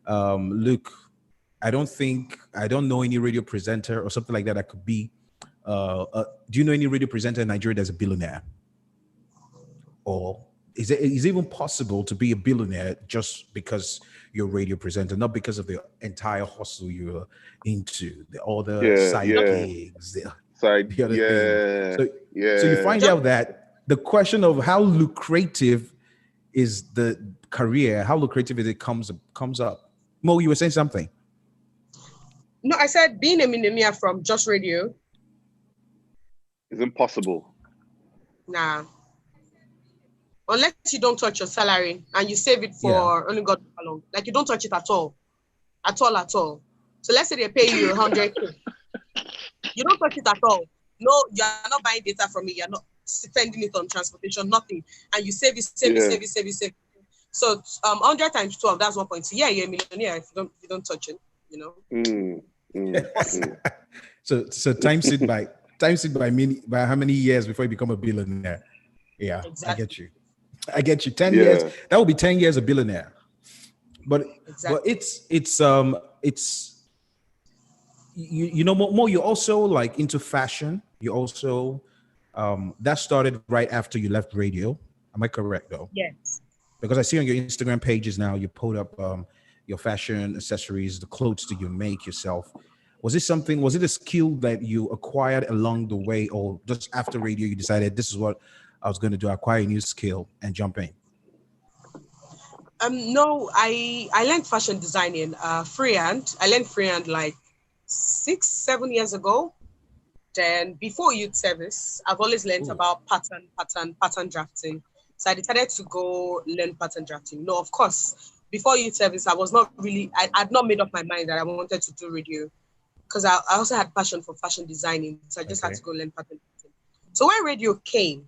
look, I don't know any radio presenter or something like that that could be. Do you know any radio presenter in Nigeria that's a billionaire? Or is it even possible to be a billionaire just because you're a radio presenter, not because of the entire hustle you're into, the other side gigs, the other things? So you find out that the question of how lucrative is the career, how lucrative is it comes up. Mo, you were saying something. No, I said being a millionaire from just radio is impossible. Nah. Unless you don't touch your salary and you save it for only God alone. Like you don't touch it at all. At all. So let's say they pay you 100K. You don't touch it at all. No, you're not buying data from me. You're not spending it on transportation, nothing. And you save it. So 100 times 12, that's 1.2. Yeah, you're a millionaire if you don't touch it, So times it by how many years before you become a billionaire? Yeah, exactly. I get you. 10 years. That would be 10 years a billionaire. But it's more. You're also like into fashion. You also that started right after you left radio. Am I correct though? Yes. Because I see on your Instagram pages now you put up your fashion accessories, the clothes that you make yourself. Was it a skill that you acquired along the way, or just after radio you decided this is what I was going to do, acquire a new skill and jump in? No, I learned fashion designing freehand. I learned freehand like 6-7 years ago. Then before youth service, I've always learned about pattern drafting. So I decided to go learn pattern drafting. No, of course, before youth service, I had not made up my mind that I wanted to do radio, because I also had passion for fashion designing. So I just had to go learn pattern drafting. So when radio came,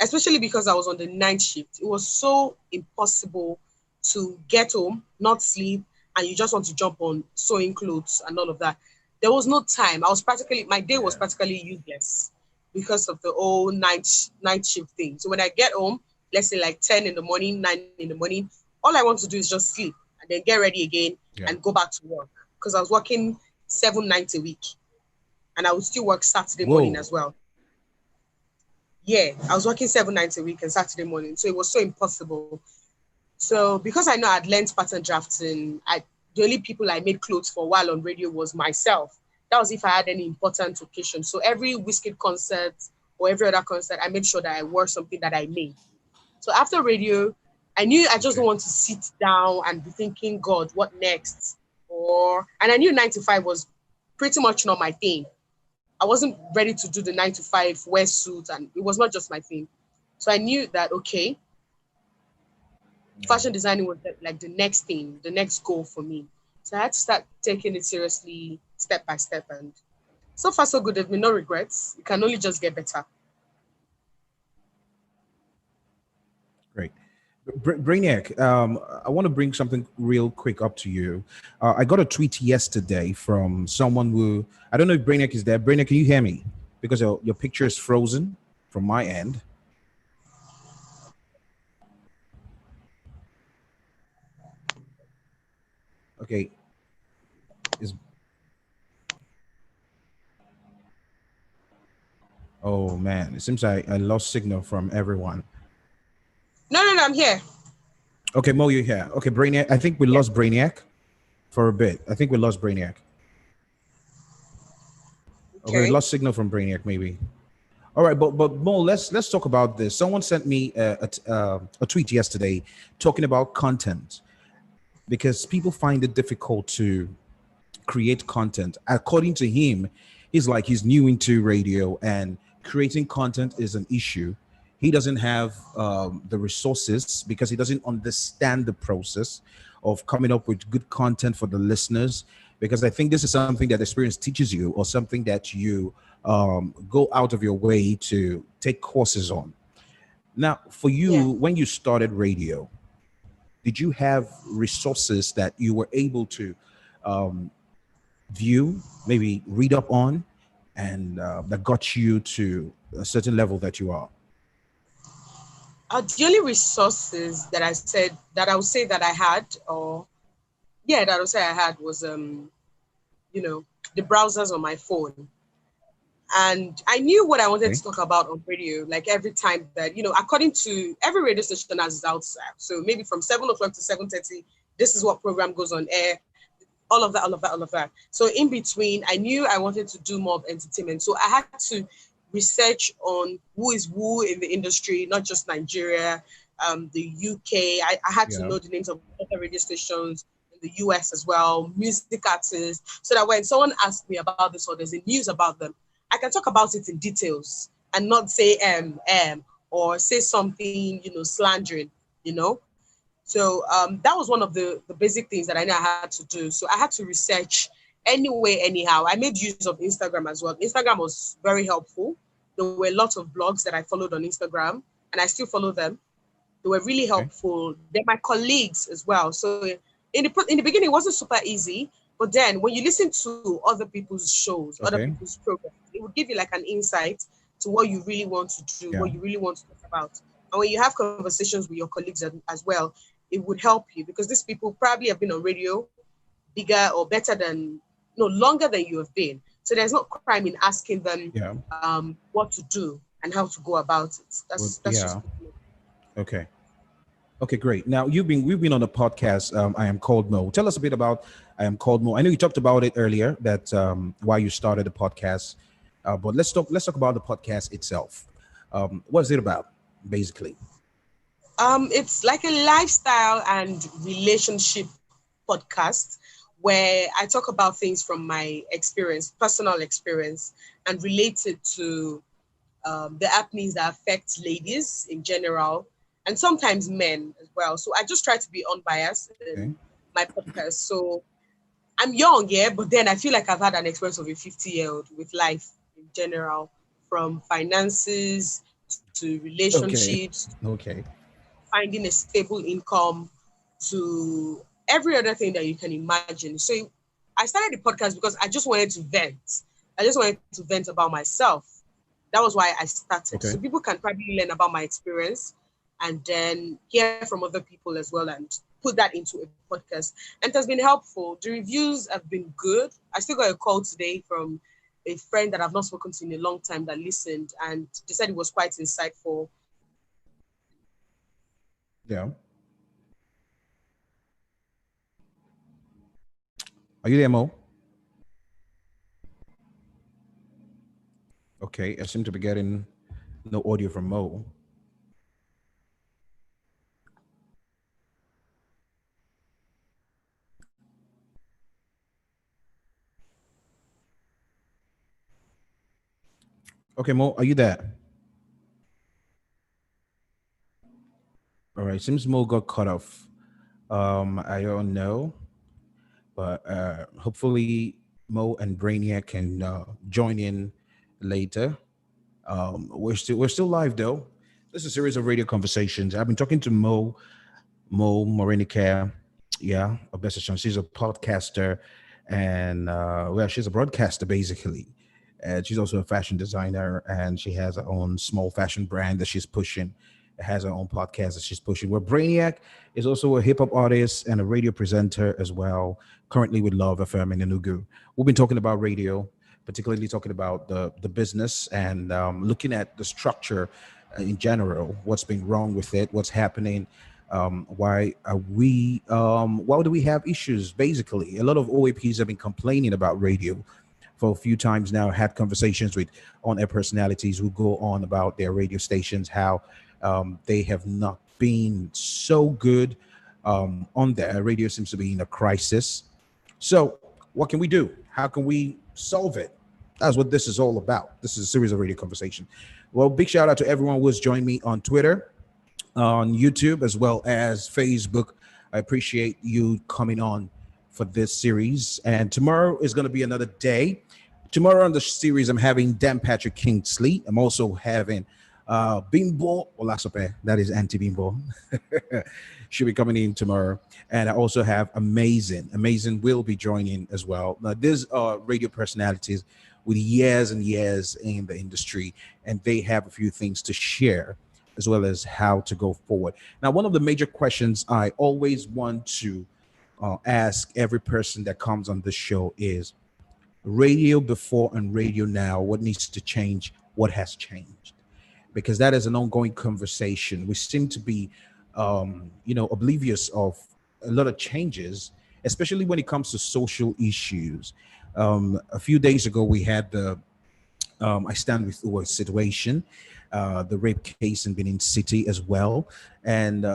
especially because I was on the night shift, it was so impossible to get home, not sleep, and you just want to jump on sewing clothes and all of that. There was no time. My day was practically useless because of the whole night shift thing. So when I get home, let's say like 10 in the morning, 9 in the morning, all I want to do is just sleep and then get ready again and go back to work. Because I was working 7 nights a week, and I would still work Saturday morning as well. Yeah, I was working 7 nights a week and Saturday morning. So it was so impossible. So because I know I'd learned pattern drafting, the only people I made clothes for while on radio was myself. That was if I had any important occasion. So every Wizkid concert or every other concert, I made sure that I wore something that I made. So after radio, I knew I just don't want to sit down and be thinking, God, what next? And I knew 9 to 5 was pretty much not my thing. I wasn't ready to do the 9 to 5 wear suit, and it was not just my thing. So I knew that, fashion designing was like the next thing, the next goal for me. So I had to start taking it seriously step by step. And so far, so good. There've been no regrets. It can only just get better. Great. Brainiac, I want to bring something real quick up to you. I got a tweet yesterday from someone who, I don't know if Brainiac is there. Brainiac, can you hear me? Because your picture is frozen from my end. Okay. Oh man, it seems I lost signal from everyone. No, I'm here. Okay, Mo, you're here. Okay, Brainiac. I think we Yeah. lost Brainiac for a bit. I think we lost Brainiac. Okay, Okay. lost signal from Brainiac maybe. All right, but Mo, let's talk about this. Someone sent me a tweet yesterday talking about content because people find it difficult to create content. According to him, he's new into radio and creating content is an issue. He doesn't have the resources because he doesn't understand the process of coming up with good content for the listeners. Because I think this is something that experience teaches you, or something that you go out of your way to take courses on. Now, for Yeah. you, when you started radio, did you have resources that you were able to um, view, maybe read up on, and that got you to a certain level that you are? The only resources that I would say that I had, or yeah, that I would say I had was you know, the browsers on my phone. And I knew what I wanted Okay. to talk about on radio, like every time that, according to every radio station has its outside. So maybe from 7 o'clock to 7:30, this is what program goes on air, all of that, all of that, all of that. So in between, I knew I wanted to do more of entertainment. So I had to research on who is who in the industry, not just Nigeria, the UK. I had to Yeah. know the names of other radio stations in the US as well, music artists, so that when someone asks me about this or there's a news about them, I can talk about it in details and not say or say something, slandering, you know. So that was one of the basic things that I knew I had to do. So I had to research anyway, anyhow. I made use of Instagram as well. Instagram was very helpful. There were lots of blogs that I followed on Instagram, and I still follow them. They were really Okay. helpful. They're my colleagues as well. So in the beginning, it wasn't super easy. But then when you listen to other people's shows, other Okay. people's programs, it would give you like an insight to what you really want to do, Yeah. what you really want to talk about. And when you have conversations with your colleagues as well, it would help you because these people probably have been on radio bigger or better than, no, longer than you have been. So there's no crime in asking them Yeah. what to do and how to go about it. Well, That's yeah. just Okay. Okay, great. Now we've been on a podcast. I am called Mo. Tell us a bit about I am called Mo. I know you talked about it earlier that why you started the podcast, but let's talk about the podcast itself. What is it about, basically? It's like a lifestyle and relationship podcast where I talk about things from my experience, personal experience, and relate it to the happenings that affect ladies in general and sometimes men as well. So I just try to be unbiased Okay. in my podcast. So I'm young, yeah, but then I feel like I've had an experience of a 50-year-old with life in general, from finances to Okay. relationships, Okay. finding a stable income to every other thing that you can imagine. So I started the podcast because I just wanted to vent. I just wanted to vent about myself. That was why I started. Okay. So people can probably learn about my experience and then hear from other people as well and put that into a podcast. And it has been helpful. The reviews have been good. I still got a call today from a friend that I've not spoken to in a long time that listened and they said it was quite insightful. Yeah. Are you there, Mo? Okay. I seem to be getting no audio from Mo. Okay, Mo, are you there? All right. Seems Mo got cut off. I don't know, but hopefully Mo and Brainiac can join in later. We're still live though. This is a series of radio conversations. I've been talking to Mo Morinica. Yeah, a best she's a podcaster, and well, she's a broadcaster basically. And she's also a fashion designer, and she has her own small fashion brand that she's pushing. It has her own podcast that she's pushing. Where Brainiac is also a hip hop artist and a radio presenter as well. Currently with Love FM in Enugu. We've been talking about radio, particularly talking about the business and looking at the structure in general, what's been wrong with it, what's happening, why do we have issues? Basically, a lot of OAPs have been complaining about radio for a few times now. Had conversations with on-air personalities who go on about their radio stations, how they have not been so good on there. Radio seems to be in a crisis. So what can we do? How can we solve it? That's what this is all about. This is a series of radio conversation. Well, big shout out to everyone who has joined me on Twitter, on YouTube, as well as Facebook. I appreciate you coming on for this series. And tomorrow is going to be another day. Tomorrow on the series, I'm having Dan Patrick Kingsley. I'm also having Bimbo Olasope. That is Auntie Bimbo. She'll be coming in tomorrow. And I also have Amazing will be joining as well. Now, these are radio personalities with years and years in the industry, and they have a few things to share as well as how to go forward. Now, one of the major questions I always want to ask every person that comes on this show is radio before and radio now. What needs to change? What has changed? Because that is an ongoing conversation. We seem to be, oblivious of a lot of changes, especially when it comes to social issues. A few days ago, we had the I Stand With Uwa situation, the rape case in Benin City as well. And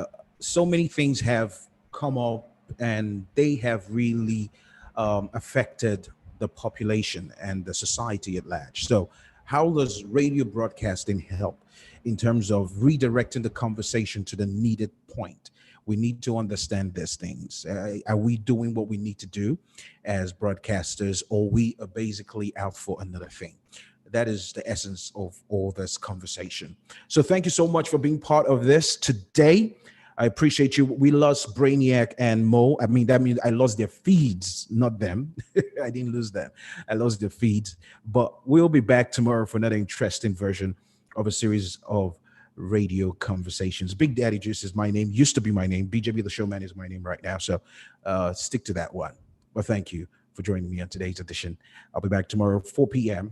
so many things have come up, and they have really affected the population and the society at large. So how does radio broadcasting help in terms of redirecting the conversation to the needed point? We need to understand these things. Are we doing what we need to do as broadcasters, or we are basically out for another thing? That is the essence of all this conversation. So thank you so much for being part of this today. I appreciate you. We lost Brainiac and Mo. I mean, that means I lost their feeds, not them. I didn't lose them. I lost their feeds. But we'll be back tomorrow for another interesting version of a series of radio conversations. Big Daddy Juice is my name. Used to be my name. B.J.B The Showman is my name right now. So stick to that one. But thank you for joining me on today's edition. I'll be back tomorrow, 4 p.m.